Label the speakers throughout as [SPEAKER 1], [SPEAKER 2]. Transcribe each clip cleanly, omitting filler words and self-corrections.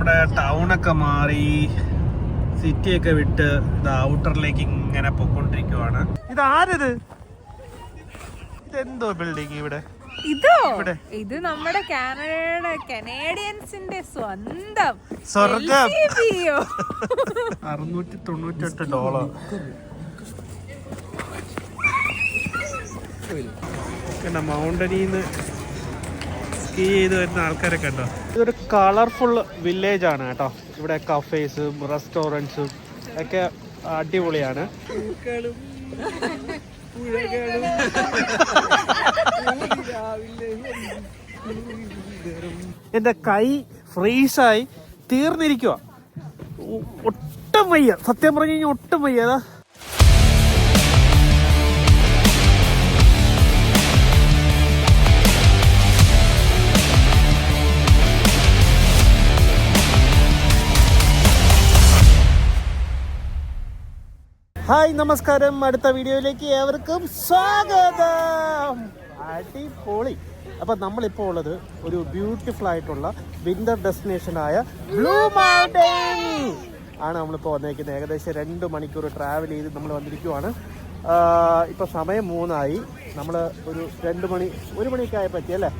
[SPEAKER 1] നമ്മുടെ ടൗണൊക്കെ മാറി സിറ്റിയൊക്കെ വിട്ട് ഇത് ഔട്ടറിലേക്ക് ഇങ്ങനെ പൊക്കോണ്ടിരിക്കുവാണ്. ഇതാരത്? ഇതെന്തോ ബിൽഡിങ് ഇവിടെ?
[SPEAKER 2] ഇത് നമ്മുടെ കനേഡിയൻസിന്റെ സ്വന്തം
[SPEAKER 1] സ്വർഗം. $698. കണ്ടോ, മൗണ്ടനിന്ന് സ്കീ ചെയ്ത് വരുന്ന ആൾക്കാരൊക്കെ ഉണ്ടോ. ഇതൊരു കളർഫുൾ വില്ലേജ് ആണ് കേട്ടോ. ഇവിടെ കഫേസും റെസ്റ്റോറൻറ്റ്സും ഒക്കെ അടിപൊളിയാണ്. എന്റെ കൈ ഫ്രീസായി തീർന്നിരിക്കുക. ഒട്ടും വയ്യ, സത്യം പറഞ്ഞു കഴിഞ്ഞാൽ ഒട്ടും വയ്യ. ഹായ്, നമസ്കാരം. അടുത്ത വീഡിയോയിലേക്ക് ഏവർക്കും സ്വാഗതം. അടിപൊളി. അപ്പം നമ്മളിപ്പോൾ ഉള്ളത് ഒരു ബ്യൂട്ടിഫുൾ ആയിട്ടുള്ള വിന്റർ ഡെസ്റ്റിനേഷനായ ബ്ലൂ മൗണ്ടൻ ആണ് നമ്മളിപ്പോൾ വന്നേക്കുന്നത്. ഏകദേശം 2 മണിക്കൂർ ട്രാവൽ ചെയ്ത് നമ്മൾ വന്നിരിക്കുവാണ്. ഇപ്പോൾ സമയം 3 നമ്മൾ ഒരു 1 മണിയൊക്കെ ആയപ്പറ്റി അല്ലേ?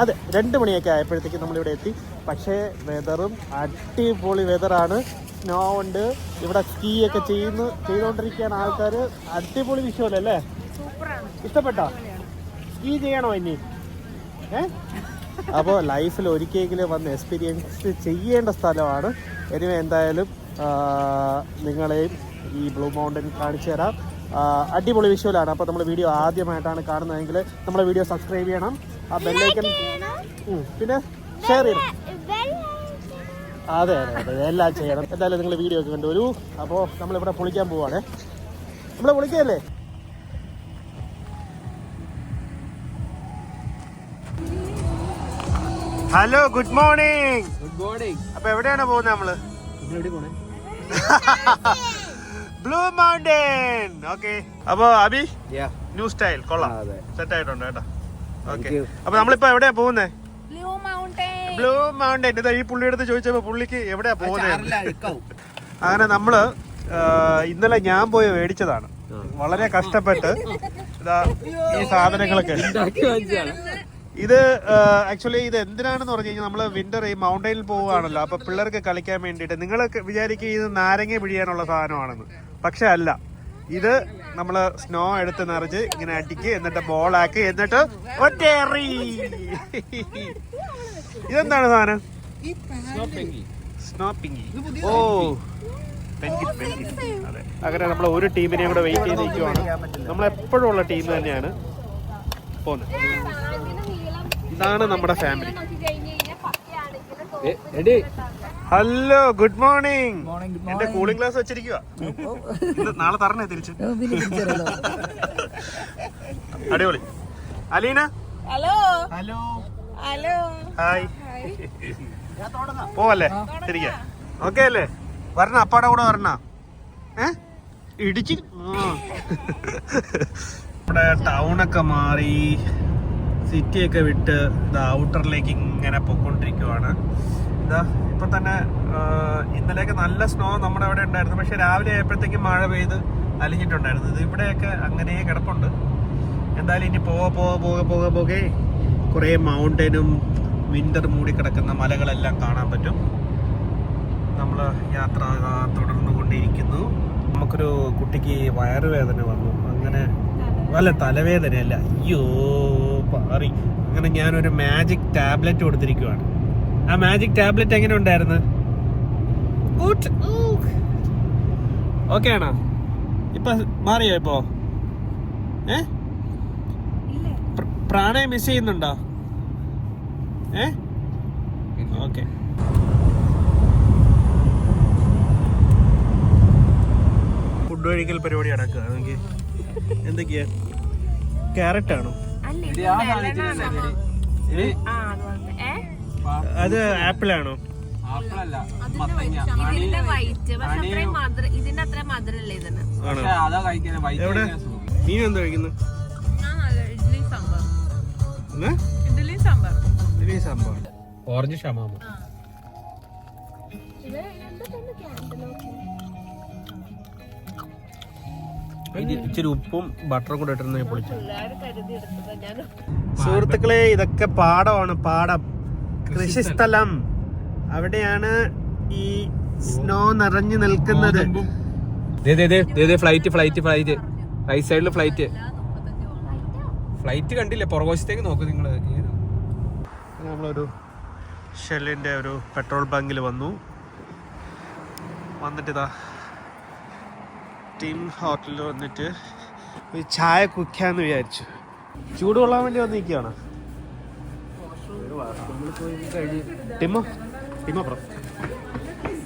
[SPEAKER 1] അതെ, 2 മണിയൊക്കെ ആയപ്പോഴത്തേക്ക് നമ്മളിവിടെ എത്തി. പക്ഷേ വെതറും അടിപൊളി വെതറാണ്. സ്നോ ഉണ്ട് ഇവിടെ. സ്കീ ഒക്കെ ചെയ്തോണ്ടിരിക്കുകയാണ് ആൾക്കാർ. അടിപൊളി വിഷയമല്ലേ? ഇഷ്ടപ്പെട്ടോ? സ്കീ ചെയ്യണോ ഇനി? അപ്പോൾ ലൈഫിൽ ഒരിക്കലെങ്കിലും വന്ന് എക്സ്പീരിയൻസ് ചെയ്യേണ്ട സ്ഥലമാണ്. എനിവേ, എന്തായാലും നിങ്ങളെയും ഈ ബ്ലൂ മൗണ്ടൻ കാണിച്ചു തരാം. അടിപൊളി വിഷ്വലാണ്. അപ്പോൾ നമ്മൾ വീഡിയോ ആദ്യമായിട്ടാണ് കാണുന്നതെങ്കിൽ നമ്മളെ വീഡിയോ സബ്സ്ക്രൈബ് ചെയ്യണം. ആ ബെല്ലൈക്കൺ പിന്നെ ഷെയർ ചെയ്യണം. അതെ, എല്ലാം ചെയ്യണം. എന്തായാലും നിങ്ങൾ വീഡിയോ ഒക്കെ കണ്ടുവരൂ. അപ്പോൾ നമ്മളിവിടെ പൊളിക്കാൻ പോവാണേ. നമ്മളെ പൊളിക്കല്ലേ? Hello, good morning. അപ്പൊ എവിടെയാണ് പോകുന്നത് നമ്മള്? Blue mountain. ഓക്കെ. അപ്പൊ അബി, ന്യൂ സ്റ്റൈൽ കൊള്ളാം, സെറ്റ് ആയിട്ടുണ്ട് കേട്ടോ. ഓക്കെ. അപ്പൊ നമ്മളിപ്പോ എവിടെയാ പോകുന്നേ? Blue mountain. ഇതാ ഈ പുള്ളിയെടുത്ത് ചോദിച്ചപ്പോ പുള്ളിക്ക് എവിടെയാ പോകുന്നത്. അങ്ങനെ നമ്മള് ഇന്നലെ ഞാൻ പോയി മേടിച്ചതാണ്. വളരെ കഷ്ടപ്പെട്ട് ഇതാ ഈ സാധനങ്ങളൊക്കെ. ഇത് ആക്ച്വലി ഇത് എന്തിനാണെന്ന് പറഞ്ഞു കഴിഞ്ഞാൽ നമ്മള് വിന്റർ ഈ മൗണ്ടനിൽ പോവുകയാണല്ലോ. അപ്പൊ പിള്ളേർക്ക് കളിക്കാൻ വേണ്ടിയിട്ട്. നിങ്ങളൊക്കെ വിചാരിക്കുക ഇത് നാരങ്ങ പിഴിയാനുള്ള സാധനമാണെന്ന്. പക്ഷെ അല്ല. ഇത് നമ്മള് സ്നോ എടുത്ത് നിറച്ച് ഇങ്ങനെ അടിക്ക്, എന്നിട്ട് ബോളാക്കി, എന്നിട്ട് ഒറ്റേറി. ഇതെന്താണ് സാധനം? സ്നോപ്പിംഗ്. ഓ, പെൻഗിൻ. അതെ. അങ്ങനെ നമ്മൾ ഒരു ടീമിനെയും കൂടെ വെയിറ്റ് ചെയ്ത് നിൽക്കുവാണ്. നമ്മളെപ്പോഴും ഉള്ള ടീം തന്നെയാണ് പോകുന്നത്. ഇതാണ് നമ്മുടെ ഫാമിലി. Hello, good morning. എന്റെ കൂളിംഗ് ഗ്ലാസ് വെച്ചിരിക്കുക. നാളെ തരണേ തിരിച്ച്. അടിപൊളി. അലീന, ഹലോ. Hello, hi. പോവല്ലേ? തിരികെ. ഓക്കെ അല്ലേ? വരണ, അപ്പാടെ കൂടെ വരണ. ഇടിച്ച് നമ്മുടെ ടൗണൊക്കെ മാറി സിറ്റിയൊക്കെ വിട്ട് ഇത് ഔട്ടറിലേക്ക് ഇങ്ങനെ പൊക്കോണ്ടിരിക്കുവാണ്. ഇതാ ഇപ്പൊ തന്നെ ഇന്നലെയൊക്കെ നല്ല സ്നോ നമ്മുടെ അവിടെ ഉണ്ടായിരുന്നു. പക്ഷെ രാവിലെ ആയപ്പോഴത്തേക്കും മഴ പെയ്ത് അലിഞ്ഞിട്ടുണ്ടായിരുന്നു. ഇത് ഇവിടെയൊക്കെ അങ്ങനെ കിടപ്പുണ്ട്. എന്തായാലും ഇനി പോകെ കുറേ മൗണ്ടനും വിന്റർ മൂടി കിടക്കുന്ന മലകളെല്ലാം കാണാൻ പറ്റും. നമ്മൾ യാത്ര തുടർന്നു കൊണ്ടിരിക്കുന്നു. നമുക്കൊരു കുട്ടിക്ക് വയറുവേദന വന്നു. അങ്ങനെ വല്ല തലവേദനയല്ല, അയ്യോ പാറി. അങ്ങനെ ഞാനൊരു മാജിക് ടാബ്ലറ്റ് കൊടുത്തിരിക്കുവാണ്. ആ മാജിക് ടാബ്ലറ്റ് എങ്ങനെ ഉണ്ടായിരുന്നു? ഓക്കെ ആണോ? ഇപ്പൊ മാറിയോ? ഇപ്പോ പ്രാണയെ മിസ് ചെയ്യുന്നുണ്ടോ? ഓക്കെ. ഫുഡ് കഴിക്കൽ പരിപാടി നടക്കുക. നമുക്ക് എന്തൊക്കെയാ? ക്യാരറ്റ് ആണോ? അത് ആപ്പിൾ ആണോ? എവിടെ നീ എന്താ കഴിക്കുന്നത്? ഇഡ്ഡലി സാമ്പാർ. ഓറഞ്ച് ഷമാമ. ഇച്ചിരി ഉപ്പും ബട്ടറും കൂടെ ഇട്ടിരുന്ന പൊളിച്ചു. സുഹൃത്തുക്കളെ, ഇതൊക്കെ പാടമാണ്. പാടം, കൃഷിസ്ഥലം. അവിടെയാണ് ഈ സ്നോ നിറഞ്ഞു നിൽക്കുന്നത്.
[SPEAKER 3] ഫ്ലൈറ്റ് റൈറ്റ് സൈഡില് ഫ്ലൈറ്റ് കണ്ടില്ലേ? പുറകോശത്തേക്ക് നോക്ക് നിങ്ങള്.
[SPEAKER 1] നമ്മളൊരു ഷെല്ലിന്റെ ഒരു പെട്രോൾ ബങ്കിൽ വന്നിട്ട് ടീം ഹോട്ടലിൽ വന്നിട്ട് ഒരു ചായ കുടിക്കാന്ന് വിചാരിച്ചു. ചൂട് കൊള്ളാൻ വേണ്ടി വന്നിരിക്കുകയാണ്. ടിമോ അപ്പുറം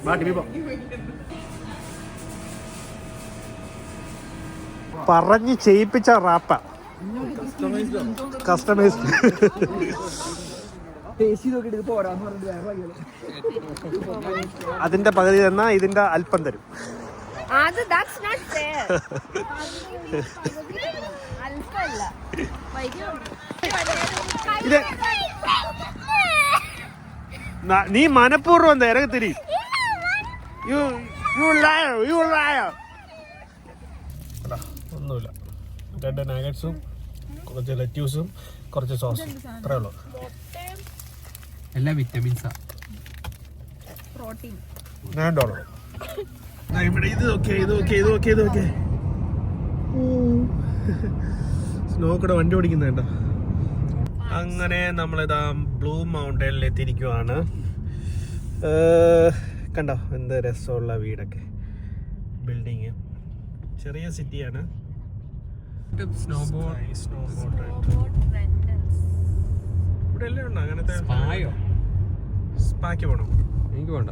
[SPEAKER 1] വാ, ടിമി പോ. പറഞ്ഞ് ചെയ്യിപ്പിച്ച റാപ്പ, കസ്റ്റമൈസ്ഡ്. അതിന്റെ പകുതി തന്നാ ഇതിന്റെ അല്പം തരും. ഇത് നീ മനഃപൂർവ്വം ഇറങ്ങത്തിരി. ഒന്നുമില്ല. 2 നഗറ്റ്സും കുറച്ച് ലെറ്റ്യൂസും കുറച്ച് സോസും, അത്രേ ഉള്ളൂ.
[SPEAKER 3] എല്ലാം വിറ്റമിൻസാ.
[SPEAKER 1] $9. ഇത് സ്നോ കൂടെ വണ്ടി ഓടിക്കുന്നുണ്ടോ? അങ്ങനെ നമ്മളിതാ ബ്ലൂ മൗണ്ടനിൽ എത്തിയിരിക്കുവാണ്. കണ്ടോ എന്ത് രസമുള്ള വീടൊക്കെ, ബിൽഡിങ്. ചെറിയ സിറ്റിയാണ്. ഇവിടെ എല്ലാം ഉണ്ടോ അങ്ങനത്തെ? സ്പാക്ക് പോണോ?
[SPEAKER 3] എനിക്ക് വേണ്ട.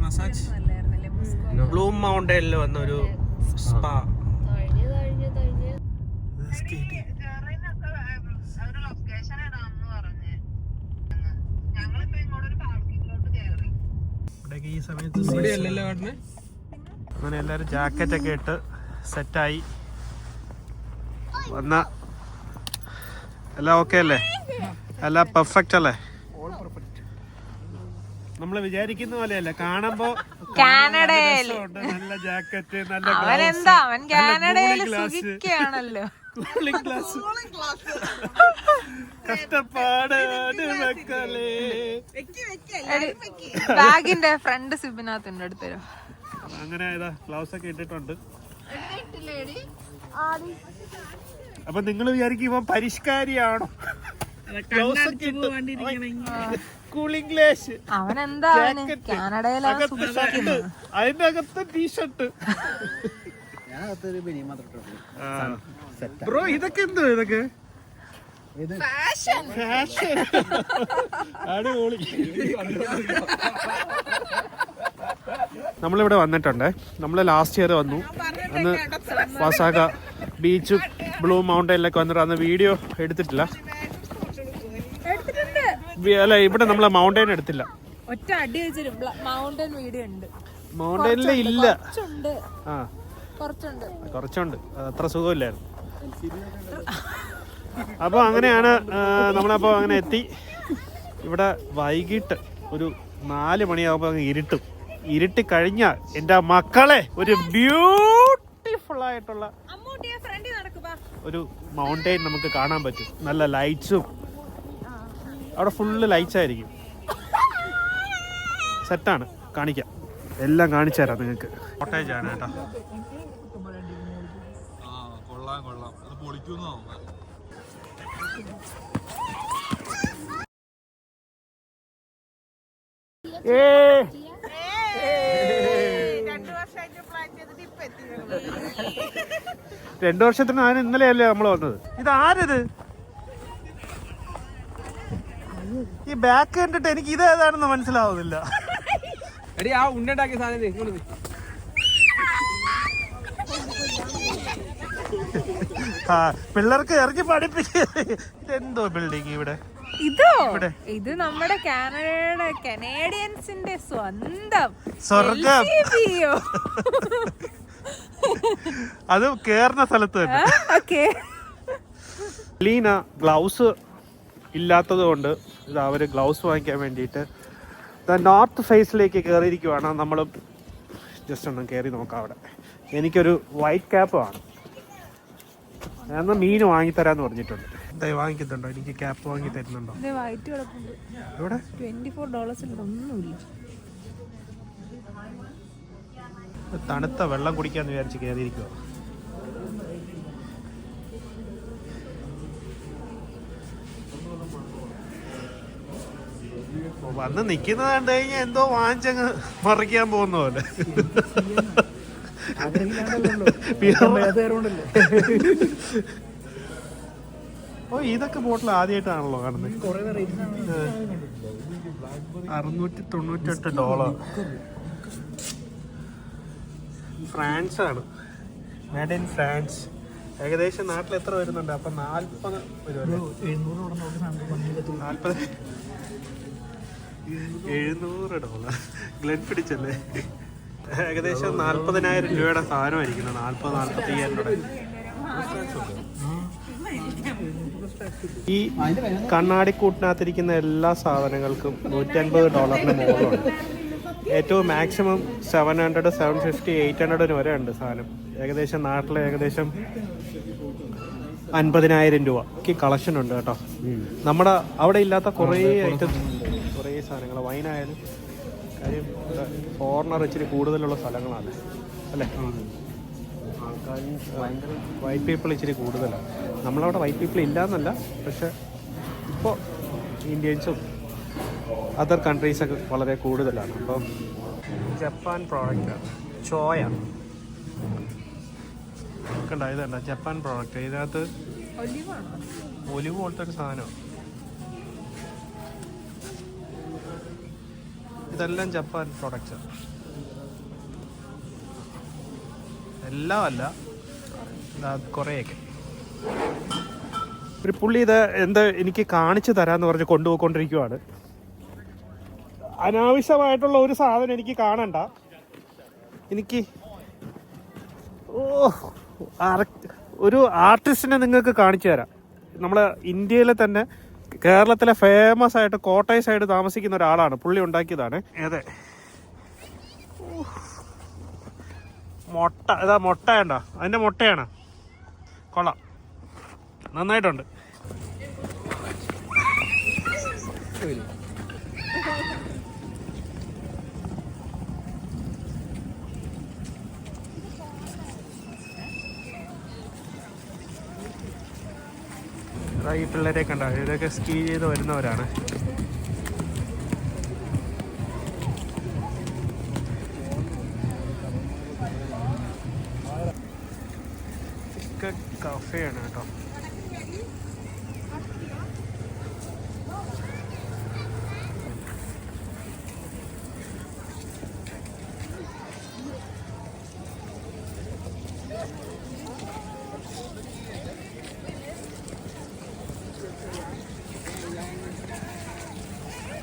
[SPEAKER 1] മസാജ്. ബ്ലൂ മൗണ്ടനിൽ വന്ന ഒരു സ്പാ. ഇവിടേക്ക് ഈ സമയത്ത് അങ്ങനെ എല്ലാവരും ജാക്കറ്റൊക്കെ ഇട്ട് സെറ്റായി വന്ന. എല്ലാം ഓക്കെ അല്ലേ? എല്ലാം പെർഫെക്റ്റ് അല്ലേ? നമ്മള് വിചാരിക്കുന്ന പോലെയല്ല. കാണുമ്പോ
[SPEAKER 2] കാനഡയില്
[SPEAKER 1] നല്ല ജാക്കറ്റ്, നല്ല
[SPEAKER 2] അവൻ കാനഡയില് സുഖിക്കുകയാണല്ലോ.
[SPEAKER 1] Cooling glass. കഷ്ടപ്പാട്
[SPEAKER 2] ബാഗിന്റെ ഫ്രണ്ട് സിബിനകത്തുണ്ട്, എടുത്തരോ.
[SPEAKER 1] അങ്ങനെ ഗ്ലൗസ് ഒക്കെ ഇട്ടിട്ടുണ്ട്. അപ്പൊ നിങ്ങൾ വിചാരിക്കും ഇവൻ പരിഷ്കാരിയാണോ? Cooling glass.
[SPEAKER 2] അവനെന്താ കാനഡയിലാണ് സുഖിക്കുന്നത്.
[SPEAKER 1] അതിന്റെ അകത്ത് ടീഷർട്ട്. ബ്രോ ഇതൊക്കെ എന്തോ? ഇതൊക്കെ ഫാഷൻ. അടിപൊളി. നമ്മളിവിടെ വന്നിട്ടുണ്ട്. നമ്മൾ ലാസ്റ്റ് ഇയർ വന്നു. അന്ന് വസാക ബീച്ചും ബ്ലൂ മൗണ്ടനിലൊക്കെ വന്നിട്ട് അന്ന് വീഡിയോ എടുത്തിട്ടില്ല. അല്ല, ഇവിടെ നമ്മളെ മൗണ്ടൻ എടുത്തില്ല.
[SPEAKER 2] ഒറ്റ അടി വെച്ചിട്ട് മൗണ്ടൻ വീഡിയോ ഉണ്ട്.
[SPEAKER 1] മൗണ്ടനിൽ ഇല്ല. ആ കുറച്ചുണ്ട്. അത്ര സുഖമില്ലായിരുന്നു. അപ്പോൾ അങ്ങനെയാണ് നമ്മളപ്പോൾ അങ്ങനെ എത്തി. ഇവിടെ വൈകിട്ട് ഒരു 4 മണിയാകുമ്പോൾ അങ്ങ് ഇരുട്ടി കഴിഞ്ഞാൽ എൻ്റെ മക്കളെ ഒരു ബ്യൂട്ടിഫുൾ ആയിട്ടുള്ള ഒരു മൗണ്ടെയിൻ നമുക്ക് കാണാൻ പറ്റും. നല്ല ലൈറ്റ്സും, അവിടെ ഫുള്ള് ലൈറ്റ്സ് ആയിരിക്കും. സെറ്റാണ്, കാണിക്കാം, എല്ലാം കാണിച്ചു തരാം നിങ്ങൾക്ക്. കോട്ടേജ് ആണ് കേട്ടോ. രണ്ടു വർഷത്തിന് ഞാൻ ഇന്നലെയല്ലേ നമ്മൾ വന്നത്. ഇതാരത്? ഈ ബാക്ക് കണ്ടിട്ട് എനിക്ക് ഇത് ഏതാണെന്ന് മനസ്സിലാവുന്നില്ല. ആ പിള്ളേർക്ക് എറിഞ്ഞ് പഠിപ്പിക്കുക. ഇതെന്തോ ബിൽഡിങ് ഇവിടെ?
[SPEAKER 2] ഇത് നമ്മുടെ കനേഡിയൻസിന്റെ സ്വന്തം
[SPEAKER 1] സ്വർഗം. അത് കേറുന്ന സ്ഥലത്ത് തന്നെ. ലീന ഗ്ലൗസ് ഇല്ലാത്തത് കൊണ്ട് ഇത് അവർ ഗ്ലൗസ് വാങ്ങിക്കാൻ വേണ്ടിയിട്ട് നോർത്ത് ഫേസിലേക്ക് കയറിയിരിക്കുവാണ്. നമ്മൾ ജസ്റ്റ് ഒന്ന് കയറി നോക്കാം. അവിടെ എനിക്കൊരു വൈറ്റ് ക്യാപ്പ് വേണം. ഞാൻ മീൻ വാങ്ങിത്തരാന്ന് പറഞ്ഞിട്ടുണ്ട്. എന്തായി വാങ്ങിക്കുന്നുണ്ടോ? എനിക്ക് ക്യാപ്പ് വാങ്ങി തരുന്നുണ്ടോ? ഇവിടെ
[SPEAKER 2] $24
[SPEAKER 1] തണുത്ത വെള്ളം കുടിക്കാന്ന് വിചാരിച്ച് കയറിയിരിക്കുക. വന്ന് നിക്കുന്നത് കണ്ടു കഴിഞ്ഞാൽ എന്തോ വാങ്ങിച്ചങ്ങ് മറിക്കാൻ പോകുന്ന പോലെ. ഓ, ഇതൊക്കെ ബോട്ടിൽ ആദ്യമായിട്ടാണല്ലോ കാണുന്നത്. $698. ഫ്രാൻസ് ആണ്, മേഡ് ഇൻ ഫ്രാൻസ്. ഏകദേശം നാട്ടിൽ എത്ര വരുന്നുണ്ട്? അപ്പം 40 വരുമല്ലോ. 700 ഗ്ലെൻ പിടിച്ചല്ലേ. ഏകദേശം 40,000 രൂപയുടെ സാധനമായിരിക്കുന്നത്. 40-45,000 രൂപ. ഈ കണ്ണാടിക്കൂട്ടിനകത്തിരിക്കുന്ന എല്ലാ സാധനങ്ങൾക്കും $150 മുകളിലുണ്ട്. ഏറ്റവും മാക്സിമം 700, 750, 800 വരെ ഉണ്ട് സാധനം. ഏകദേശം നാട്ടിലെ ഏകദേശം 50,000 രൂപയ്ക്ക് കളക്ഷൻ ഉണ്ട് കേട്ടോ. നമ്മുടെ അവിടെ ഇല്ലാത്ത കുറേ ഐറ്റം, കുറേ സാധനങ്ങൾ. വൈനായാലും കാര്യം ഫോറിനർ ഇച്ചിരി കൂടുതലുള്ള സ്ഥലങ്ങളാണ് അല്ലേ. ആൾക്കാരും വൈറ്റ് പീപ്പിൾ ഇച്ചിരി കൂടുതലാണ്. നമ്മളവിടെ വൈറ്റ് പീപ്പിൾ ഇല്ല എന്നല്ല, പക്ഷെ ഇപ്പോൾ ഇന്ത്യൻസും അതർ കൺട്രീസൊക്കെ വളരെ കൂടുതലാണ്. അപ്പം ജപ്പാൻ പ്രോഡക്റ്റാണ് ചോയ. കണ്ടോ, ഇതല്ല ജപ്പാൻ പ്രോഡക്റ്റ്. ഇതിനകത്ത് ഒലിവ് പോലത്തെ ഒരു സാധനമാണ്. ഇതെല്ലാം ജപ്പാൻ പ്രോഡക്റ്റ്സാണ്. എല്ലാം അല്ല, കുറേയൊക്കെ. ഒരു പുള്ളി ഇത് എന്താ എനിക്ക് കാണിച്ചു തരാമെന്ന് പറഞ്ഞ് കൊണ്ടുപോയിക്കൊണ്ടിരിക്കുവാണ്. അനാവശ്യമായിട്ടുള്ള ഒരു സാധനം എനിക്ക് കാണണ്ട. എനിക്ക് ഒരു ആർട്ടിസ്റ്റിനെ നിങ്ങൾക്ക് കാണിച്ചു തരാം. നമ്മളെ ഇന്ത്യയിലെ തന്നെ കേരളത്തിലെ ഫേമസ് ആയിട്ട് കോട്ടയം സൈഡ് താമസിക്കുന്ന ഒരാളാണ്. പുള്ളി ഉണ്ടാക്കിയതാണ്. അതെ, മുട്ട. ഇതാ മുട്ട ഉണ്ടോ? അതിൻ്റെ മുട്ടയാണ്. കൊള്ളാം, നന്നായിട്ടുണ്ട്. ഈ പിള്ളേരെയൊക്കെ ഉണ്ടാവും. ഇവരൊക്കെ സ്കീ ചെയ്ത് വരുന്നവരാണ്. കഫേയാണ് കേട്ടോ.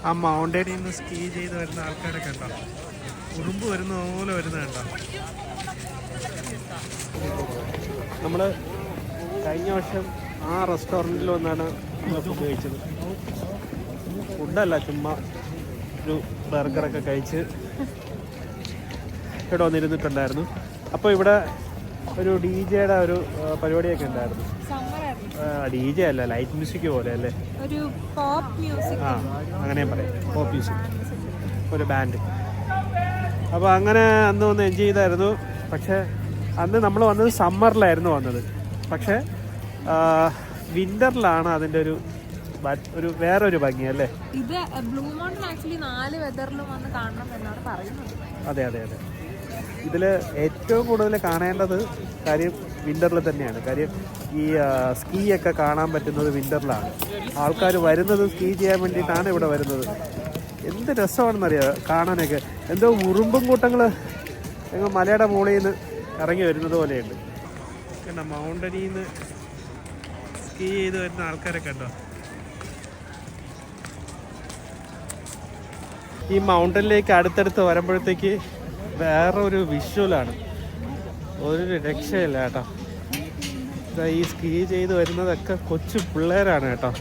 [SPEAKER 1] ആ മൗണ്ടനിൽ നിന്ന് സ്കീ ചെയ്ത് വരുന്ന ആൾക്കാരൊക്കെ ഉണ്ടോ? ഉറുമ്പ് വരുന്ന പോലെ വരുന്നത് കണ്ടോ? നമ്മൾ കഴിഞ്ഞ വർഷം ആ റെസ്റ്റോറൻറ്റിൽ വന്നാണ് ഫുഡ് കഴിച്ചത്. ഫുഡല്ല, ചുമ്മാ ഒരു ബർഗറൊക്കെ കഴിച്ച് ഇവിടെ വന്നിരുന്നിട്ടുണ്ടായിരുന്നു. അപ്പോൾ ഇവിടെ ഒരു DJ യുടെ ഒരു പരിപാടിയൊക്കെ ഉണ്ടായിരുന്നു. DJ അല്ല, ലൈറ്റ് മ്യൂസിക് പോലെ അല്ലേ,
[SPEAKER 2] ഒരു പോപ്പ് മ്യൂസിക്.
[SPEAKER 1] ആ, അങ്ങനെ പറയാം, പോപ്പ് മ്യൂസിക്, ഒരു ബാൻഡ്. അപ്പോൾ അങ്ങനെ അന്ന് ഒന്ന് എൻജോയ് ചെയ്തായിരുന്നു. പക്ഷേ അന്ന് നമ്മൾ വന്നത് സമ്മറിലായിരുന്നു വന്നത്. പക്ഷേ വിൻ്ററിലാണ് അതിൻ്റെ ഒരു വേറൊരു ഭംഗി അല്ലേ.
[SPEAKER 2] ഇത് ബ്ലൂ മൗണ്ടൻ ആക്ച്വലി 4 വെതറിലും വന്ന് കാണണം എന്നാണ് പറയുന്നത്.
[SPEAKER 1] അതെ അതെ അതെ. ഇതിൽ ഏറ്റവും കൂടുതൽ കാണേണ്ടത് കാര്യം വിൻ്ററിൽ തന്നെയാണ്. കാര്യം ഈ സ്കീ ഒക്കെ കാണാൻ പറ്റുന്നത് വിൻ്ററിലാണ്. ആൾക്കാർ വരുന്നത് സ്കീ ചെയ്യാൻ വേണ്ടിയിട്ടാണ് ഇവിടെ വരുന്നത്. എന്ത് രസമാണെന്നറിയാം കാണാനൊക്കെ. എന്തോ ഉറുമ്പും കൂട്ടങ്ങൾ ഞങ്ങൾ മലയുടെ മുകളിൽ നിന്ന് ഇറങ്ങി വരുന്നത് പോലെയുണ്ട്. കണ്ടോ, മൗണ്ടനിൽ നിന്ന് സ്കീ ചെയ്ത് വരുന്ന ആൾക്കാരൊക്കെ ഉണ്ടോ? ഈ മൗണ്ടനിലേക്ക് അടുത്തടുത്ത് വരുമ്പോഴത്തേക്ക് വേറെ ഒരു വിഷ്വലാണ്. ഒരു രക്ഷയില്ല കേട്ടോ. ഈ സ്കീ ചെയ്ത് വരുന്നതൊക്കെ കൊച്ചു പിള്ളേരാണ് കേട്ടോ.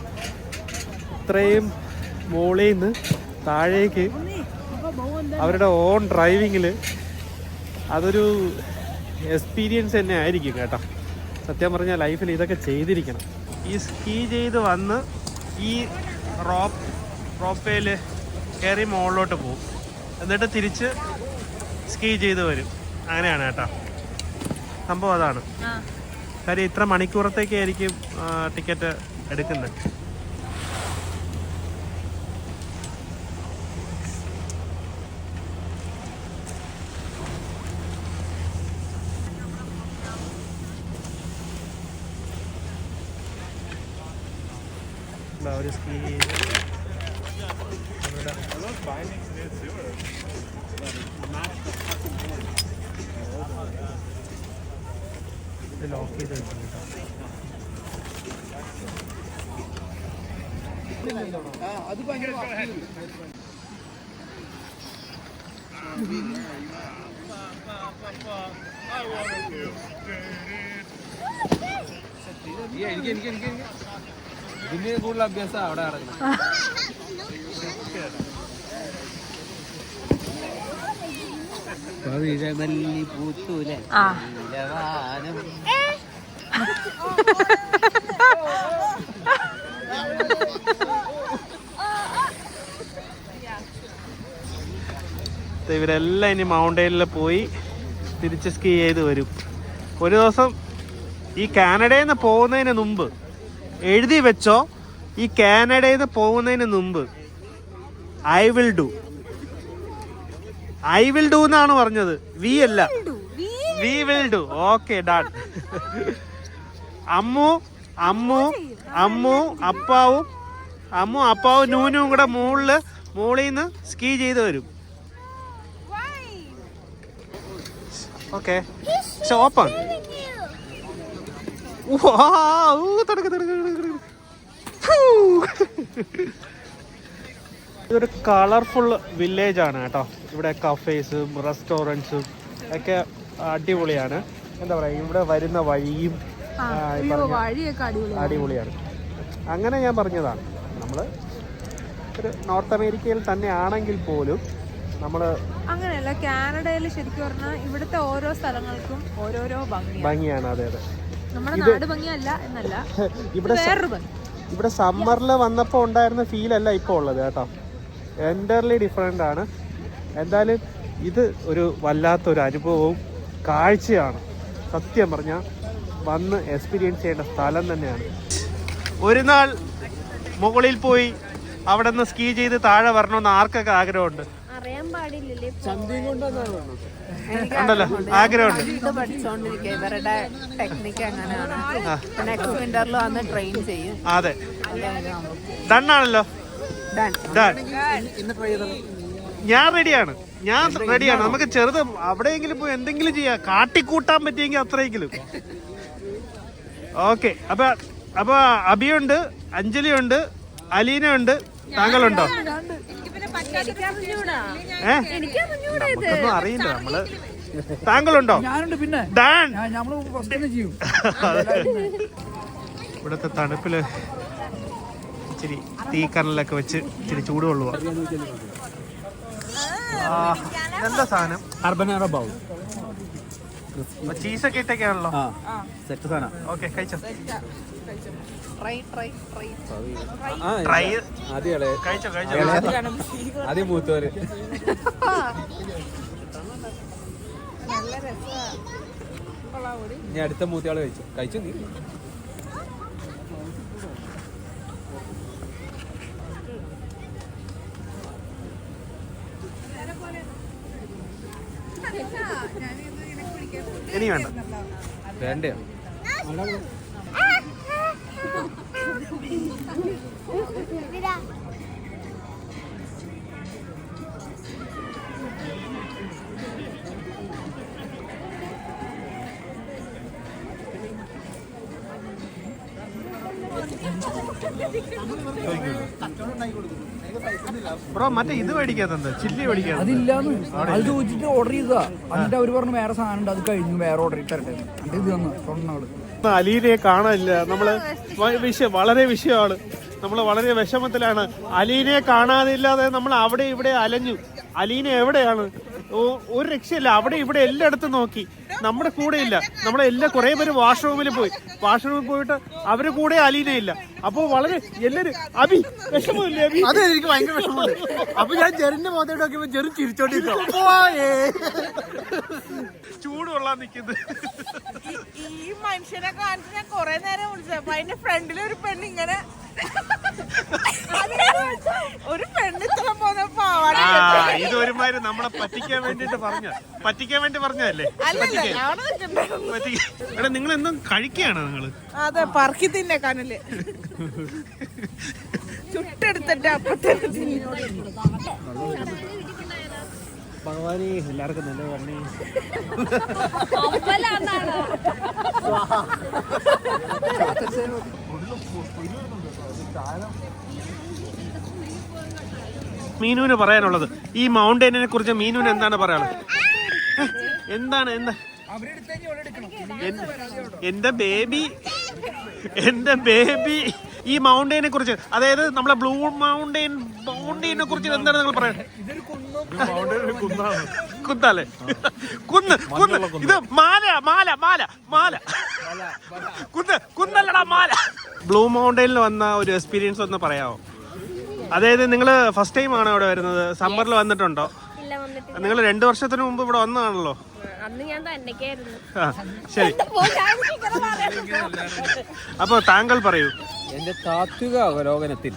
[SPEAKER 1] ഇത്രയും മുകളിൽ നിന്ന് താഴേക്ക് അവരുടെ ഓൺ ഡ്രൈവിങ്ങിൽ അതൊരു എക്സ്പീരിയൻസ് തന്നെ ആയിരിക്കും കേട്ടോ. സത്യം പറഞ്ഞാൽ ലൈഫിൽ ഇതൊക്കെ ചെയ്തിരിക്കണം. ഈ സ്കീ ചെയ്ത് വന്ന് ഈ റോപ്പേയിൽ കയറി മുകളിലോട്ട് പോകും, എന്നിട്ട് തിരിച്ച് സ്കീ ചെയ്ത് വരും. അങ്ങനെയാണ് കേട്ടോ സംഭവം. അതാണ് കാര്യം. ഇത്ര മണിക്കൂറത്തേക്കായിരിക്കും ടിക്കറ്റ് എടുക്കുന്നത്. ഒരു സ്കീ ലോക്ക് ചെയ്ത് വെച്ചിട്ടുണ്ട്.
[SPEAKER 3] അത് ഭയങ്കര എനിക്ക് ഇതിന് കൂടുതൽ അഭ്യാസം അവിടെ നടക്കുന്നത്.
[SPEAKER 1] ഇവരെല്ലാം ഇനി മൗണ്ടൈനിൽ പോയി തിരിച്ച് സ്കീ ചെയ്ത് വരും. ഒരു ദിവസം ഈ കാനഡയിൽ നിന്ന് പോകുന്നതിന് മുമ്പ് എഴുതി വെച്ചോ, ഈ കാനഡയിൽ നിന്ന് പോകുന്നതിന് മുമ്പ് ഐ വിൽ ഡു എന്നാണ് പറഞ്ഞത്. വി അല്ല, we will do. Okay, done. Ammu അപ്പാവും നൂനും കൂടെ മുകളിൽ നിന്ന് സ്കീ ചെയ്ത് വരും. Okay, open. ഇതൊരു കളർഫുൾ വില്ലേജ് ആണ് കേട്ടോ. ഇവിടെ കഫേസും റെസ്റ്റോറൻറ്റ്സും ഒക്കെ അടിപൊളിയാണ്. എന്താ പറയുക, ഇവിടെ വരുന്ന വഴിയും അടിപൊളിയാണ്. അങ്ങനെ ഞാൻ പറഞ്ഞതാണ്, നമ്മൾ ഒരു നോർത്ത് അമേരിക്കയിൽ തന്നെ ആണെങ്കിൽ പോലും നമ്മൾ
[SPEAKER 2] അങ്ങനെയല്ല. കാനഡയിൽ ശരിക്കും പറഞ്ഞാൽ ഇവിടുത്തെ ഓരോ സ്ഥലങ്ങൾക്കും ഓരോരോ
[SPEAKER 1] ഭംഗിയാണ്. അതെ അതെ,
[SPEAKER 2] നമ്മുടെ നാട് ഭംഗിയല്ല എന്നല്ല,
[SPEAKER 1] ഇവിടെ സമ്മറിൽ വന്നപ്പോൾ ഉണ്ടായിരുന്ന ഫീൽ അല്ല ഇപ്പോൾ ഉള്ളത് കേട്ടോ. എൻ്റർലി ഡിഫറെൻ്റ് ആണ്. എന്തായാലും ഇത് ഒരു വല്ലാത്തൊരു അനുഭവവും കാഴ്ചയാണ്. സത്യം പറഞ്ഞാൽ വന്ന് എക്സ്പീരിയൻസ് ചെയ്യേണ്ട സ്ഥലം തന്നെയാണ്. ഒരു നാൾ മുകളിൽ പോയി അവിടെ നിന്ന് സ്കീ ചെയ്ത് താഴെ വരണമെന്ന് ആർക്കൊക്കെ ആഗ്രഹമുണ്ട്? ഉണ്ടല്ലോ, ആഗ്രഹമുണ്ട്.
[SPEAKER 2] ഇവരുടെ ടെക്നിക്ക് അങ്ങനെയാണ്. നെക്സ്റ്റ് വിന്ററിൽ വന്ന് ട്രെയിൻ ചെയ്യും.
[SPEAKER 1] അതെ, ഡണ്ണാണല്ലോ. ഞാൻ റെഡിയാണ്. നമുക്ക് ചെറുത് അവിടെയെങ്കിലും പോയി എന്തെങ്കിലും ചെയ്യാം, കാട്ടിക്കൂട്ടാൻ പറ്റിയെങ്കിൽ അത്രയെങ്കിലും. ഓക്കെ, അപ്പൊ അഭിയുണ്ട്, അഞ്ജലിയുണ്ട്, അലീന ഉണ്ട്, താങ്കളുണ്ടോ? നമുക്കൊന്നും അറിയില്ല നമ്മള്. താങ്കളുണ്ടോ?
[SPEAKER 3] പിന്നെ
[SPEAKER 1] ഇവിടുത്തെ തണുപ്പില് ഇച്ചിരി തീക്കനലൊക്കെ വെച്ച് ഇച്ചിരി ചൂട് കൊള്ളുക. എന്താ സാധനം?
[SPEAKER 3] അർബനാറ ബൗൾ
[SPEAKER 1] ചീസൊക്കെ ഇട്ടൊക്കെയാണല്ലോ.
[SPEAKER 3] സെറ്റ് സാധനം.
[SPEAKER 1] ഓക്കെ, കഴിച്ചോ.
[SPEAKER 3] ആദ്യം മൂത്തോര് ഞാൻ അടുത്ത മൂത്തയാള് കഴിച്ചു നീ.
[SPEAKER 1] ഇനി വേണ്ട,
[SPEAKER 3] വേണ്ടയോ?
[SPEAKER 1] ബ്രോ, മറ്റേ ഇത് മേടിക്കാത്തത്, ചില്ലി മേടിക്കാത്ത
[SPEAKER 4] അതില്ലാന്ന്. അത് ചോദിച്ചിട്ട് ഓർഡർ ചെയ്തതാ. എന്നിട്ട് അവര് പറഞ്ഞു വേറെ സാധനം ഉണ്ട്, അത് കഴിഞ്ഞു, വേറെ ഓർഡർ തരട്ടെ. ഇത് തന്നു സ്വർണ്ണങ്ങള്.
[SPEAKER 1] അലീനയെ കാണാനില്ല. നമ്മള് വളരെ വിഷയമാണ്. നമ്മൾ വളരെ വിഷമത്തിലാണ്. അലീനയെ കാണാതില്ലാതെ നമ്മൾ അവിടെ ഇവിടെ അലഞ്ഞു. അലീന എവിടെയാണ്? ഒരു രക്ഷയില്ല. അവിടെ ഇവിടെ എല്ലായിടത്തും നോക്കി, നമ്മുടെ കൂടെ ഇല്ല. നമ്മളെല്ലാം കുറെ പേര് വാഷ്റൂമിൽ പോയിട്ട് അവര് കൂടെ അലീനയില്ല. അപ്പൊ വളരെ എല്ലാരും അബി വിഷമമില്ലേ? അബി
[SPEAKER 5] അതെ, എനിക്ക് ഭയങ്കര വിഷമമുണ്ട്. അപ്പൊ ഞാൻ ജെറിന്റെ മുഖത്തോട്ട് നോക്കിയപ്പോ ജെറി ചിരിച്ചോണ്ടിരിക്കും.
[SPEAKER 1] ചൂട് കൊള്ളാൻ നിൽക്കുന്നത്.
[SPEAKER 2] ഈ മനുഷ്യനെ കാണിച്ച് ഞാൻ കൊറേ നേരം വിളിച്ചപ്പോ അതിന്റെ ഫ്രണ്ടിൽ ഒരു പെണ്ണ് ഇങ്ങനെ ഒരു പെണ്ണ് ഇത്ര പോകുന്ന പാവാട.
[SPEAKER 1] ഇതൊരുമാതിരി നമ്മളെ പറ്റിക്കാൻ വേണ്ടി പറഞ്ഞല്ലേ? എടാ, നിങ്ങൾ എന്തും കഴിക്കുകയാണോ നിങ്ങള്?
[SPEAKER 2] അതെ, പറക്കി തിന്നെ കനല് ചുട്ടെടുത്തിട്ട് അപ്പത്തന്നെ
[SPEAKER 1] ഭഗവാനി എല്ലാവർക്കും നല്ല പറഞ്ഞേ. മീനുവിന് പറയാനുള്ളത്, ഈ മൗണ്ടൈനിനെ കുറിച്ച് മീനുവിന് എന്താണ് പറയാനുള്ളത്? എന്താണ് എന്റെ ബേബി ഈ മൗണ്ടൈനെ കുറിച്ച്, അതായത് നമ്മളെ ബ്ലൂ മൗണ്ടൈനെ കുറിച്ച് എന്താണ് നിങ്ങൾ പറയുന്നത്? കുന്നല്ലേ? കുന്ന് ഇത് മാല കുന്നല്ലടാ മാല. ബ്ലൂ മൗണ്ടൈനിൽ വന്ന ഒരു എക്സ്പീരിയൻസ് ഒന്ന് പറയാമോ? അതായത് നിങ്ങൾ ഫസ്റ്റ് ടൈം ആണോ ഇവിടെ വരുന്നത്? സമ്മറിൽ വന്നിട്ടുണ്ടോ? നിങ്ങൾ 2 വർഷത്തിന് മുമ്പ് ഇവിടെ വന്നതാണല്ലോ. ശരി, അപ്പൊ താങ്കൾ പറയൂ.
[SPEAKER 3] എന്റെ താത്വിക അവലോകനത്തിൽ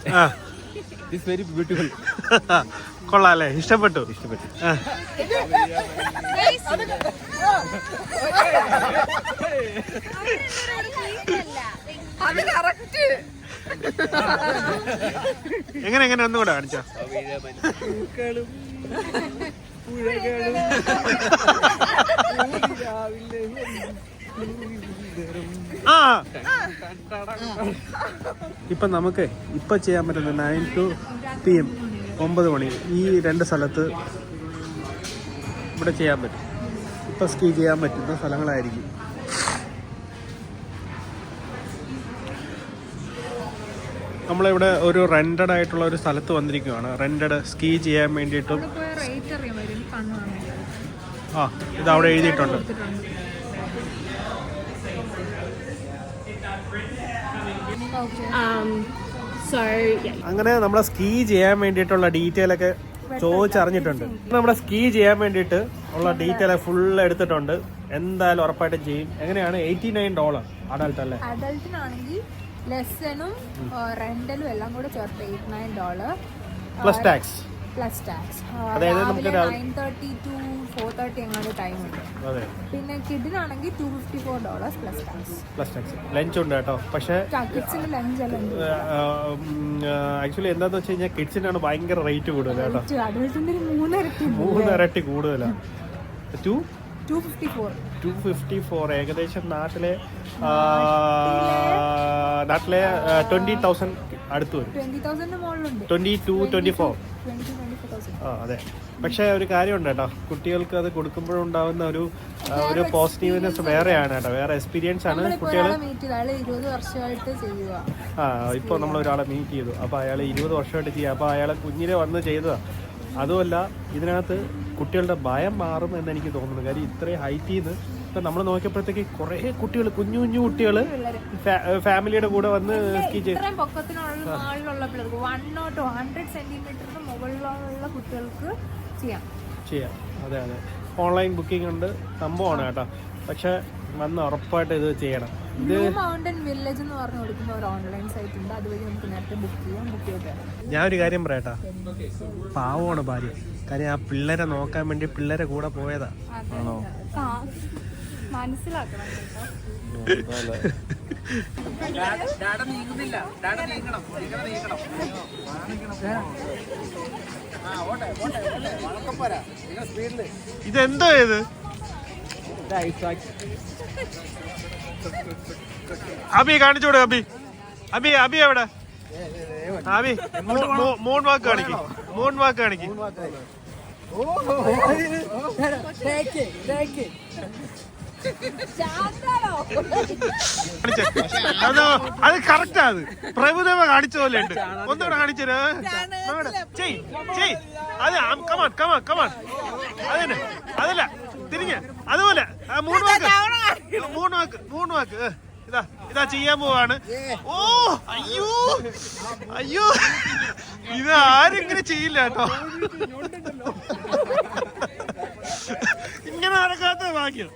[SPEAKER 3] വെരി ബ്യൂട്ടിഫുൾ.
[SPEAKER 1] കൊള്ളാല്ലേ? ഇഷ്ടപ്പെട്ടു. എങ്ങനെ ഒന്നുകൂടെ കാണിച്ചോ? ഇപ്പൊ നമുക്ക് ഇപ്പൊ ചെയ്യാൻ പറ്റുന്നത് 9 to PM 9 മണി ഈ 2 സ്ഥലത്ത് ഇവിടെ ചെയ്യാൻ പറ്റും. ഇപ്പൊ സ്കീ ചെയ്യാൻ പറ്റുന്ന സ്ഥലങ്ങളായിരിക്കും. നമ്മളിവിടെ ഒരു റെന്റഡ് ആയിട്ടുള്ള ഒരു സ്ഥലത്ത് വന്നിരിക്കുകയാണ്. റെന്റഡ് സ്കീ ചെയ്യാൻ വേണ്ടിയിട്ടും. ഇത് അവിടെ എഴുതിയിട്ടുണ്ട്. അങ്ങനെ നമ്മളെ സ്കീ ചെയ്യാൻ വേണ്ടിയിട്ടുള്ള ഡീറ്റെയിൽ ഒക്കെ ചോദിച്ചറിഞ്ഞിട്ടുണ്ട്. നമ്മുടെ സ്കീ ചെയ്യാൻ വേണ്ടിയിട്ട് ഉള്ള ഡീറ്റെയിൽ ഫുൾ എടുത്തിട്ടുണ്ട്. എന്തായാലും ഉറപ്പായിട്ടും ചെയ്യും. എങ്ങനെയാണ്? $89 അഡൽട്ട് അല്ലേ?
[SPEAKER 2] അഡൽട്ടിനാണെങ്കിൽ ലെസണും റെന്റലും എല്ലാം കൂടെ ചേർത്ത് $89
[SPEAKER 1] പ്ലസ് ടാക്സ്. അതായത് നമുക്ക്
[SPEAKER 2] 9:30 to 4:30 എങ്ങാണ്ട് ടൈം ഉണ്ട്. പിന്നെ കിഡിനാണെങ്കിൽ $254 പ്ലസ് ടാക്സ്.
[SPEAKER 1] ലഞ്ച് ഉണ്ട് കേട്ടോ. പക്ഷേ
[SPEAKER 2] കിഡ്സിന് ലഞ്ച് അല്ല,
[SPEAKER 1] ആക്ച്വലി എന്താന്ന് വെച്ച് കഴിഞ്ഞാൽ കിഡ്സിനാണ് ഭയങ്കര റേറ്റ് കൂടുതൽ കേട്ടോ.
[SPEAKER 2] അഡൽട്ടിന്റെ
[SPEAKER 1] 3 ഇരട്ടി കൂടുതലാണ്. 254 ഏകദേശം നാട്ടിലെ 20,000 അടുത്ത് വരും.
[SPEAKER 2] 20,000 മുകളിലുണ്ട്.
[SPEAKER 1] 22-24. അതെ. പക്ഷെ ഒരു കാര്യമുണ്ട് കേട്ടോ, കുട്ടികൾക്ക് അത് കൊടുക്കുമ്പോഴുണ്ടാവുന്ന ഒരു പോസിറ്റീവ്നെസ് വേറെയാണ് കേട്ടോ. വേറെ എക്സ്പീരിയൻസ് ആണ്. കുട്ടികൾ
[SPEAKER 2] 20 വർഷമായിട്ട് ചെയ്യുക.
[SPEAKER 1] ഇപ്പോൾ നമ്മൾ ഒരാളെ മീറ്റ് ചെയ്തു. അപ്പോൾ അയാൾ 20 വർഷമായിട്ട് ചെയ്യുക. അപ്പോൾ അയാളെ കുഞ്ഞിനെ വന്ന് ചെയ്തതാണ്. അതുമല്ല, ഇതിനകത്ത് കുട്ടികളുടെ ഭയം മാറും എന്ന് എനിക്ക് തോന്നുന്നു. കാര്യം ഇത്രയും ഹൈറ്റിൽ നിന്ന് ഇപ്പം നമ്മൾ നോക്കിയപ്പോഴത്തേക്ക് കുറേ കുട്ടികൾ, കുഞ്ഞു കുട്ടികൾ ഫാമിലിയുടെ കൂടെ വന്ന് സ്കീ ചെയ്യും. ചെയ്യാം. അതെ. ഓൺലൈൻ ബുക്കിംഗ് ഉണ്ട്, സംഭവമാണ് കേട്ടോ. പക്ഷെ വന്ന് ഉറപ്പായിട്ട് ഇത് ചെയ്യണം. ഇത്
[SPEAKER 2] മൗണ്ടൻ വില്ലേജ് എന്ന് പറഞ്ഞു കൊടുക്കുന്ന ഒരു ഓൺലൈൻ സൈറ്റ് ഉണ്ട്. അതുവഴി നമുക്ക് നേരത്തെ ബുക്ക് ചെയ്യാം.
[SPEAKER 1] ഞാൻ ഒരു കാര്യം പറയട്ടാ, പാവമാണ് ഭാര്യ. കാര്യം ആ പിള്ളേരെ നോക്കാൻ വേണ്ടി പിള്ളേരെ കൂടെ പോയതാ. ആണോ?
[SPEAKER 2] മനസ്സിലാക്കണം.
[SPEAKER 1] ഇതെന്തോ ഇത്? അബി കാണിച്ചോടെ. അബി എവിടെ? അബി മൂൺ വാക്ക് കാണിക്കും. അത് കറക്റ്റാ. അത് പ്രഭുദേവ കാണിച്ച പോലെ ഉണ്ട്. ഒന്നുകൂടെ കാണിച്ചത് അത് കമാൻ അതന്നെ. അതല്ല തിരിഞ്ഞ് അതുപോലെ മൂന്ന് വാക്ക് ഇതാ ചെയ്യാൻ പോവാണ്. ഓ അയ്യോ അയ്യോ, ഇത് ആരും ഇങ്ങനെ ചെയ്യില്ല കേട്ടോ. ഇങ്ങനെ നടക്കാത്ത ഭാഗ്യം.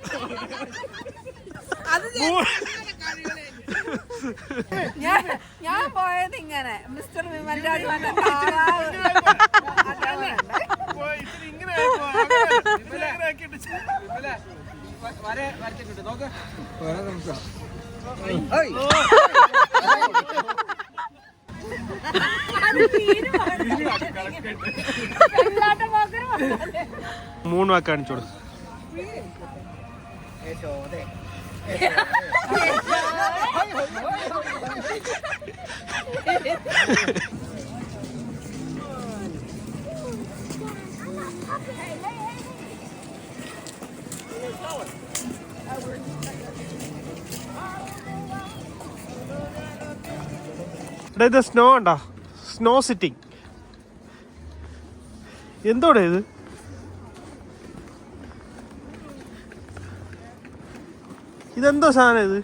[SPEAKER 2] ഞാൻ പോയത് ഇങ്ങനെ മിസ്റ്റർ വിമൽ രാജ്
[SPEAKER 1] മൂന്ന് വാക്ക് കാണിച്ചോളൂ. ഇത് സ്നോ ഉണ്ടോ? Snow sitting. എന്തോടെ ഇത്? ഇതെന്തോ സാധനം ഇത്?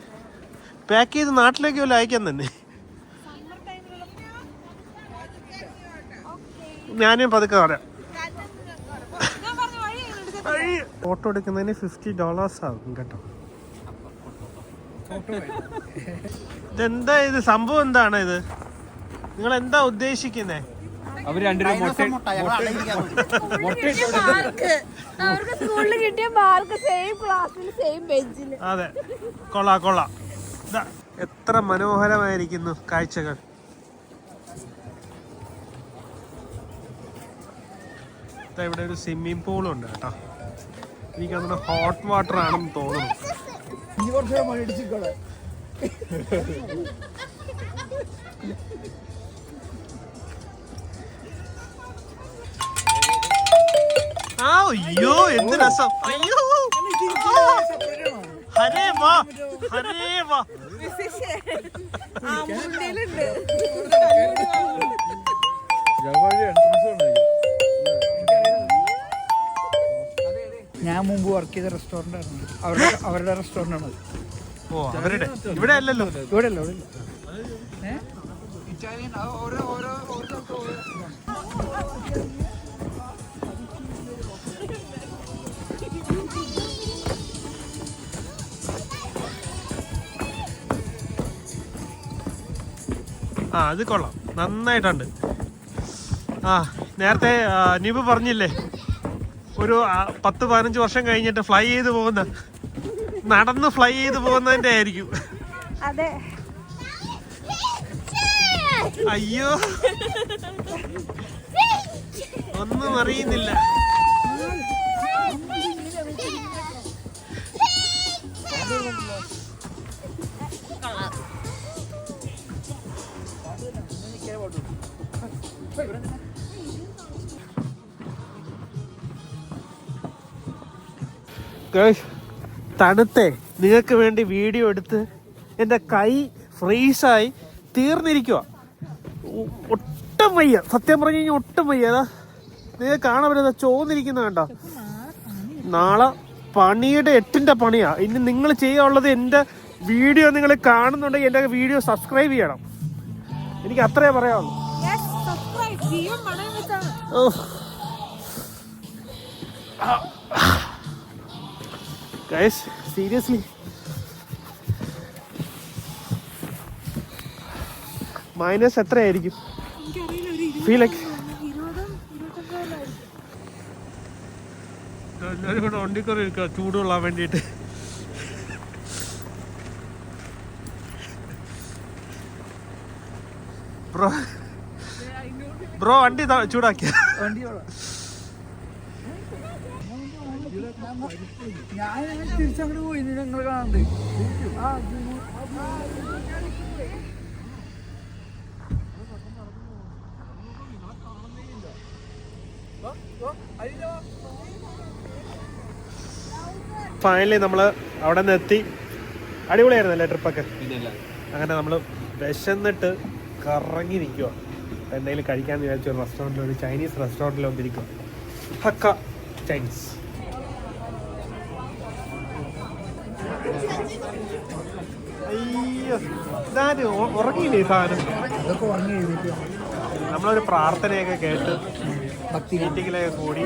[SPEAKER 1] പാക്ക് ചെയ്ത് നാട്ടിലേക്ക് വല്ല അയക്കാൻ തന്നെ. ഞാനും പതുക്കെ പറയാം. ഫോട്ടോ എടുക്കുന്നതിന് $50 ആകും കേട്ടോ. ഇതെന്താ ഇത് സംഭവം? എന്താണ് ഇത്? നിങ്ങൾ എന്താ ഉദ്ദേശിക്കുന്നേ?
[SPEAKER 3] അവര് രണ്ടുപേരും
[SPEAKER 2] അവർക്ക് സ്കൂളിൽ കിട്ടിയ മാർക്ക് സെയിം ക്ലാസ്സിൽ സെയിം ബെഞ്ചിൽ.
[SPEAKER 1] അതെ, കൊള്ളാം. എത്ര മനോഹരമായിരിക്കുന്നു കാഴ്ചകൾ. ഇവിടെ ഒരു സ്വിമ്മിംഗ് പൂളും ഉണ്ട് കേട്ടോ. എനിക്കതിന് ഹോട്ട് വാട്ടർ ആണെന്ന് തോന്നുന്നു. അയ്യോ എന്ത് രസം. അയ്യോ ഹരേ വാ.
[SPEAKER 4] ഞാൻ മുമ്പ് വർക്ക് ചെയ്ത റെസ്റ്റോറന്റ് ആണ്. അവരുടെ റെസ്റ്റോറന്റ് ആണ്.
[SPEAKER 1] ഓ അവരുടെ ഇവിടെ അല്ലല്ലോ.
[SPEAKER 4] ഇവിടെ അല്ല.
[SPEAKER 1] അത് കൊള്ളാം, നന്നായിട്ടുണ്ട്. നേരത്തെ നിബ് പറഞ്ഞില്ലേ ഒരു 10-15 വർഷം കഴിഞ്ഞിട്ട് ഫ്ലൈ ചെയ്ത് പോകുന്ന, നടന്ന് ഫ്ലൈ ചെയ്ത് പോകുന്നതിന്റെ ആയിരിക്കും.
[SPEAKER 2] അതെ.
[SPEAKER 1] അയ്യോ ഒന്നും അറിയുന്നില്ല. തണുത്തേ നിങ്ങൾക്ക് വേണ്ടി വീഡിയോ എടുത്ത് എൻ്റെ കൈ ഫ്രീസായി തീർന്നിരിക്കുക. ഒട്ടും വയ്യ, സത്യം പറഞ്ഞു കഴിഞ്ഞാൽ ഒട്ടും വയ്യ. അതാ നിങ്ങൾക്ക് കാണാൻ പറ്റുന്ന ചോന്നിരിക്കുന്ന കണ്ടോ. നാളെ പണിയുടെ 8ന്റെ പണിയാ. ഇനി നിങ്ങൾ ചെയ്യാനുള്ളത് എൻ്റെ വീഡിയോ നിങ്ങൾ കാണുന്നുണ്ടെങ്കിൽ എൻ്റെ വീഡിയോ സബ്സ്ക്രൈബ് ചെയ്യണം. എനിക്ക് അത്രേ പറയാനുള്ളൂ. Guys, seriously, മൈനസ് എത്രയായിരിക്കും? ഫീൽ ലൈക്ക് എല്ലാവരും കൂടെ വണ്ടിക്കറി ഇരിക്കുക ചൂട് കൊള്ളാൻ വേണ്ടിയിട്ട്. ബ്രോ വണ്ടി ചൂടാക്കിയ
[SPEAKER 4] ഞാൻ തിരിച്ചങ്ങോട്ട് പോയി. നിങ്ങൾ കാണണ്ട്.
[SPEAKER 1] ഫൈനലി നമ്മൾ അവിടെ നിന്ന് എത്തി. അടിപൊളിയായിരുന്നല്ലേ ട്രിപ്പൊക്കെ? അങ്ങനെ നമ്മൾ വിശന്നിട്ട് കറങ്ങി നിൽക്കുക. എന്തെങ്കിലും കഴിക്കാമെന്ന് വിചാരിച്ചു ഒരു റെസ്റ്റോറൻറ്റിൽ, ഒരു ചൈനീസ് റെസ്റ്റോറൻറ്റിൽ വന്നിരിക്കുക. Hakka Chinese. അയ്യോ ഇതാര് ഉറങ്ങിയില്ലേ ഈ സാധനം?
[SPEAKER 4] അതൊക്കെ ഉറങ്ങി എഴുതിയിട്ട്
[SPEAKER 1] നമ്മളൊരു പ്രാർത്ഥനയൊക്കെ കേട്ട്
[SPEAKER 4] ഭക്തി
[SPEAKER 1] മീറ്റിങ്ങിലൊക്കെ കൂടി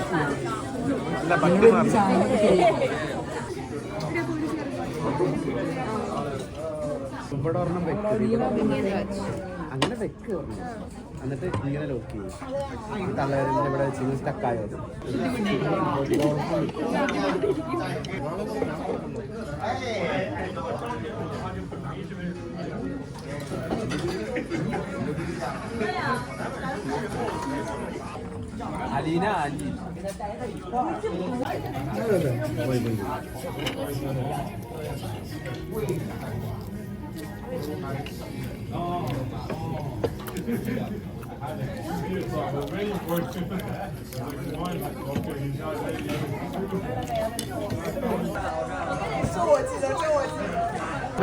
[SPEAKER 1] നല്ല ഭക്തി മാറി.
[SPEAKER 5] ഇവിടെ ഒരെണ്ണം വെക്ക്, അങ്ങനെ വെക്ക് പറഞ്ഞു. എന്നിട്ട് ഇങ്ങനെ ലോക്ക് ചെയ്യും. തള്ളവരിൻ്റെ ഇവിടെ വെച്ച് സ്റ്റക്കായത്. അലീന അലി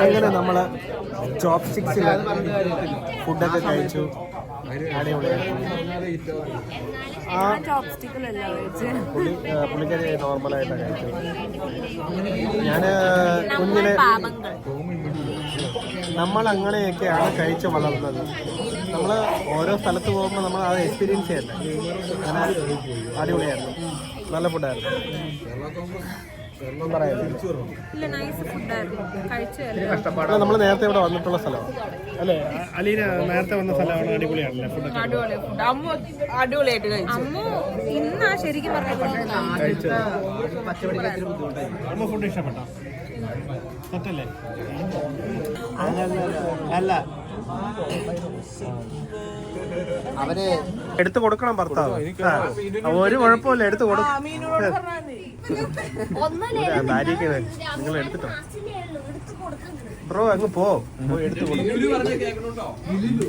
[SPEAKER 1] അങ്ങനെ നമ്മള് ചോപ്പ് സ്റ്റിക്സിൽ ഫുഡൊക്കെ കഴിച്ചു. പുള്ളിക്കാരി നോർമലായിട്ടാണ് കഴിച്ചത്. ഞാൻ കുഞ്ഞിലെ നമ്മൾ അങ്ങനെയൊക്കെയാണ് കഴിച്ച് വളർന്നത്. നമ്മൾ ഓരോ സ്ഥലത്ത് പോകുമ്പോൾ നമ്മൾ അത് എക്സ്പീരിയൻസ് ചെയ്യട്ടെ. അങ്ങനെ അടിപൊളിയായിരുന്നു, നല്ല ഫുഡായിരുന്നു. നമ്മൾ നേരത്തെ ഇവിടെ വന്നിട്ടുള്ള സ്ഥലമാണ് അല്ലേ അലീന? നേരത്തെ വന്ന സ്ഥലമാണ്. അടിപൊളിയാണല്ലേ ഫുഡൊക്കെ?
[SPEAKER 2] അടിപൊളിയായിട്ട് കഴിച്ചു. ഇന്നാ ശരിക്കും
[SPEAKER 1] കഴിച്ചത്. അമ്മ ഫുഡ് ഇഷ്ടപ്പെട്ടോ? സെറ്റല്ലേ? അല്ല
[SPEAKER 5] അവര്
[SPEAKER 1] എടുത്തു കൊടുക്കണം ഭർത്താവ്. ഒരു കുഴപ്പമില്ല, എടുത്തു കൊടുക്കും. ഭാര്യക്ക് നിങ്ങൾ എടുത്തിട്ടോ ബ്രോ? അങ്ങ് പോയി എടുത്തു കൊടുക്കും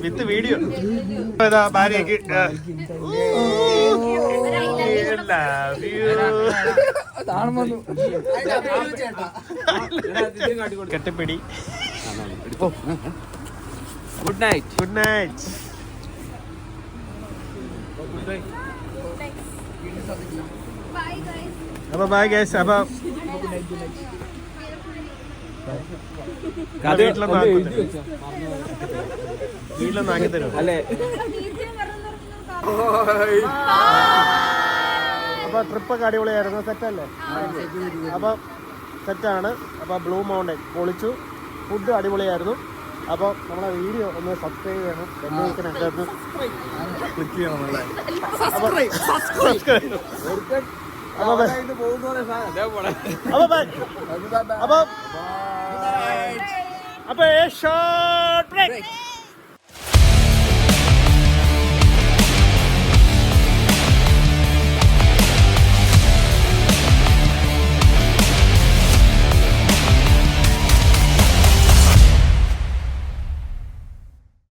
[SPEAKER 1] വിത്ത് വീഡിയോ. ഭാര്യക്ക് കെട്ടിപ്പിടി.
[SPEAKER 3] Good night.
[SPEAKER 1] Good night. അപ്പൊ ബൈ ഗൈസ്. അപ്പൊ വീട്ടിലൊന്നും ആക്കി തരും
[SPEAKER 3] അല്ലേ?
[SPEAKER 1] അപ്പൊ ട്രിപ്പൊക്കെ അടിപൊളിയായിരുന്നു. സെറ്റല്ലേ? അപ്പൊ സെറ്റാണ്. അപ്പൊ ബ്ലൂ മൗണ്ടൻ പൊളിച്ചു. ഫുഡ് അടിപൊളിയായിരുന്നു. അപ്പോൾ നമ്മളെ വീഡിയോ ഒന്ന് സബ്സ്ക്രൈബ് ചെയ്യണം. ബെല്ലൈക്കനൊക്കെ ഒന്ന് ക്ലിക്ക് ചെയ്യണം. അപ്പോൾ ഷോർട്ട് ബ്രേക്ക്.